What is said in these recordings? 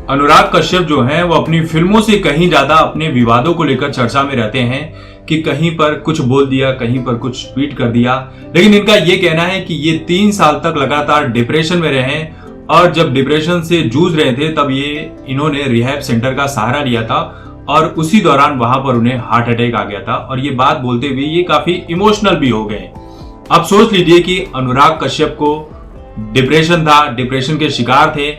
अनुराग कश्यप जो हैं वो अपनी फिल्मों से कहीं ज्यादा अपने विवादों को लेकर चर्चा में रहते हैं कि कहीं पर कुछ बोल दिया, कहीं पर कुछ ट्वीट कर दिया। लेकिन इनका ये कहना है कि ये 3 साल तक लगातार डिप्रेशन में रहे और जब डिप्रेशन से जूझ रहे थे तब ये इन्होंने रिहैब सेंटर का सहारा लिया था और उसी दौरान वहां पर उन्हें हार्ट अटैक आ गया था और ये बात बोलते हुए ये काफी इमोशनल भी हो गए। अब सोच लीजिए कि अनुराग कश्यप को डिप्रेशन था, डिप्रेशन के शिकार थे,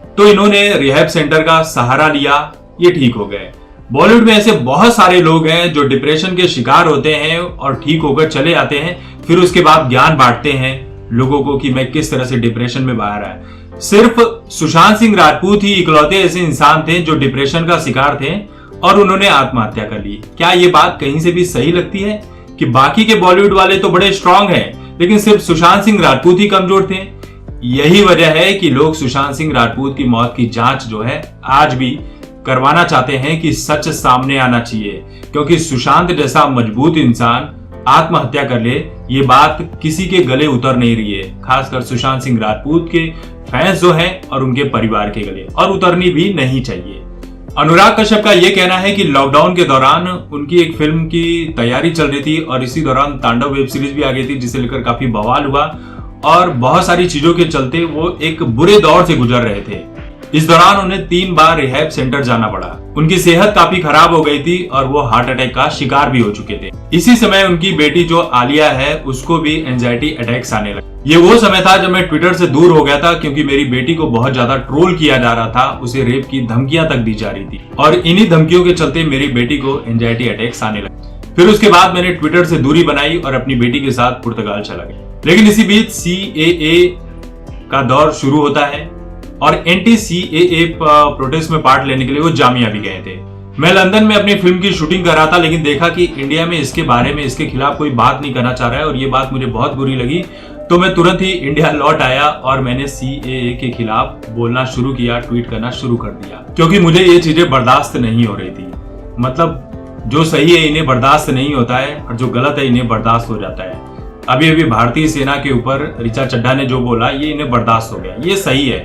तो इन्होंने रिहैब सेंटर का सहारा लिया, ये ठीक हो गए। बॉलीवुड में ऐसे बहुत सारे लोग हैं जो डिप्रेशन के शिकार होते हैं और ठीक होकर चले आते हैं, फिर उसके बाद ज्ञान बांटते हैं लोगों को कि मैं किस तरह से डिप्रेशन में बाहर आया। सिर्फ सुशांत सिंह राजपूत ही इकलौते ऐसे इंसान थे जो डिप्रेशन का शिकार थे और उन्होंने आत्महत्या कर ली। क्या ये बात कहीं से भी सही लगती है कि बाकी के बॉलीवुड वाले तो बड़े स्ट्रांग हैं लेकिन सिर्फ सुशांत सिंह राजपूत ही कमजोर थे? यही वजह है कि लोग सुशांत सिंह राजपूत की मौत की जांच जो है आज भी करवाना चाहते हैं कि सच सामने आना चाहिए, क्योंकि सुशांत जैसा मजबूत इंसान आत्महत्या कर ले ये बात किसी के गले उतर नहीं रही है, खासकर सुशांत सिंह राजपूत के फैंस जो हैं और उनके परिवार के गले, और उतरनी भी नहीं चाहिए। अनुराग कश्यप का यह कहना है कि लॉकडाउन के दौरान उनकी एक फिल्म की तैयारी चल रही थी और इसी दौरान तांडव वेब सीरीज भी आ गई थी जिसे लेकर काफी बवाल हुआ और बहुत सारी चीजों के चलते वो एक बुरे दौर से गुजर रहे थे। इस दौरान उन्हें 3 बार रिहैब सेंटर जाना पड़ा। उनकी सेहत काफी खराब हो गई थी और वो हार्ट अटैक का शिकार भी हो चुके थे। इसी समय उनकी बेटी जो आलिया है उसको भी एंजाइटी अटैक्स आने लगे। ये वो समय था जब मैं ट्विटर से दूर हो गया था क्योंकि मेरी बेटी को बहुत ज्यादा ट्रोल किया जा रहा था, उसे रेप की धमकियां तक दी जा रही थी और इन्हीं धमकियों के चलते मेरी बेटी को एंजाइटी अटैक्स आने लगे। फिर उसके बाद मैंने ट्विटर से दूरी बनाई और अपनी बेटी के साथ पुर्तगाल चला गया। लेकिन इसी बीच CAA का दौर शुरू होता है और एंटी CAA प्रोटेस्ट में पार्ट लेने के लिए वो जामिया भी गए थे। मैं लंदन में अपनी फिल्म की शूटिंग कर रहा था लेकिन देखा कि इंडिया में इसके बारे में, इसके खिलाफ कोई बात नहीं करना चाह रहा है और ये बात मुझे बहुत बुरी लगी। तो मैं तुरंत ही इंडिया लौट आया और मैंने CAA के खिलाफ बोलना शुरू किया, ट्वीट करना शुरू कर दिया, क्योंकि मुझे ये चीजें बर्दाश्त नहीं हो रही थी। मतलब जो सही है इन्हें बर्दाश्त नहीं होता है और जो गलत है इन्हें बर्दाश्त हो जाता है। अभी अभी भारतीय सेना के ऊपर ऋचा चड्ढा ने जो बोला ये इन्हें बर्दाश्त हो गया, ये सही है,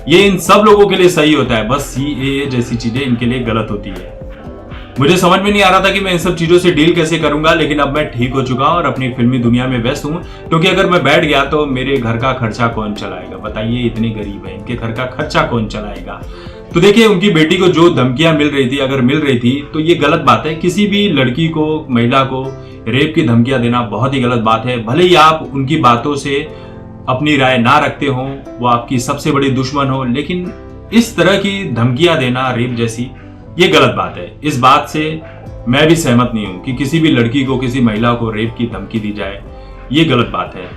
ये इन सब लोगों के लिए सही होता है, बस CAA जैसी चीजें इनके लिए गलत होती है। मुझे समझ में नहीं आ रहा था कि मैं इन सब चीजों से डील कैसे करूंगा, लेकिन अब मैं ठीक हो चुका हूं और अपनी फिल्मी दुनिया में व्यस्त हूं, क्योंकि अगर मैं बैठ गया तो मेरे घर का खर्चा कौन चलाएगा? बताइए, इतने गरीब है, इनके घर का खर्चा कौन चलाएगा? तो देखिए, उनकी बेटी को जो धमकियां मिल रही थी, अगर मिल रही थी तो ये गलत बात है। किसी भी लड़की को, महिला को रेप की धमकियां देना बहुत ही गलत बात है। भले ही आप उनकी बातों से अपनी राय ना रखते हो, वो आपकी सबसे बड़ी दुश्मन हो, लेकिन इस तरह की धमकियां देना, रेप जैसी, ये गलत बात है। इस बात से मैं भी सहमत नहीं हूं कि किसी भी लड़की को, किसी महिला को रेप की धमकी दी जाए, ये गलत बात है।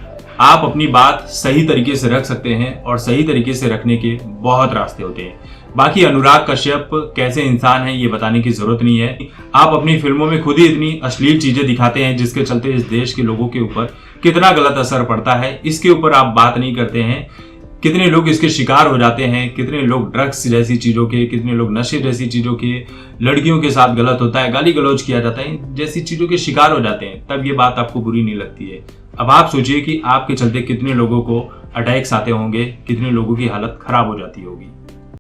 आप अपनी बात सही तरीके से रख सकते हैं और सही तरीके से रखने के बहुत रास्ते होते हैं। बाकी अनुराग कश्यप कैसे इंसान है ये बताने की जरूरत नहीं है। आप अपनी फिल्मों में खुद ही इतनी अश्लील चीजें दिखाते हैं जिसके चलते इस देश के लोगों के ऊपर कितना गलत असर पड़ता है, इसके ऊपर आप बात नहीं करते हैं। कितने लोग इसके शिकार हो जाते हैं, कितने लोग ड्रग्स जैसी चीजों के, कितने लोग नशे जैसी चीजों के, लड़कियों के साथ गलत होता है, गाली गलौज किया जाता है, जैसी चीजों के शिकार हो जाते हैं, तब ये बात आपको बुरी नहीं लगती है। अब आप सोचिए कि आपके चलते कितने लोगों को अटैक्स आते होंगे, कितने लोगों की हालत खराब हो जाती होगी।